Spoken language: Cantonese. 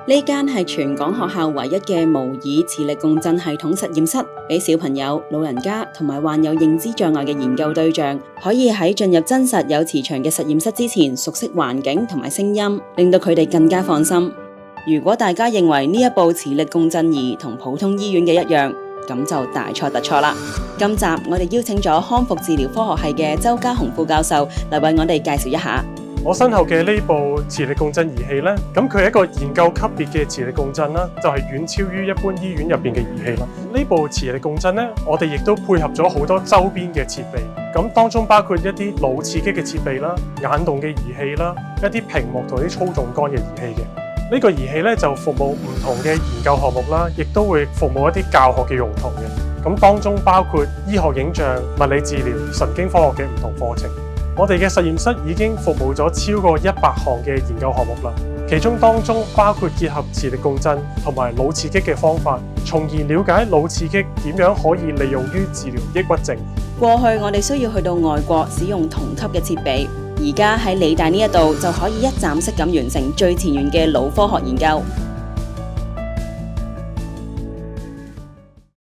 呢間係全港學校唯一嘅模擬磁力共振系統實驗室，俾小朋友、老人家同埋患有認知障礙嘅研究對象，可以喺進入真實有磁場嘅實驗室之前，熟悉環境同埋聲音，令到佢哋更加放心。如果大家認為呢一部磁力共振儀同普通醫院嘅一樣，咁就大錯特錯啦。今集我哋邀請咗康復治療科學系嘅周家雄副教授嚟為我哋介紹一下。我身後嘅呢部磁力共振儀器呢，咁佢係一個研究級別嘅磁力共振啦，就係遠超於一般醫院入邊嘅儀器啦。呢部磁力共振呢，我哋亦都配合咗好多周邊嘅設備，咁當中包括一啲腦刺激嘅設備啦、眼動嘅儀器啦、一啲屏幕同啲操縱桿嘅儀器嘅。呢個儀器呢，就服務唔同嘅研究項目啦，亦都會服務一啲教學嘅用途嘅。咁當中包括醫學影像、物理治療、神經科學嘅唔同課程。我哋嘅實驗室已經服務咗超過100項嘅研究項目啦，其中當中包括結合磁力共振同埋腦刺激嘅方法，從而了解腦刺激點樣可以利用於治療抑鬱症。過去我哋需要去到外國使用同級嘅設備，而家喺理大呢一度就可以一站式咁完成最前沿嘅腦科學研究。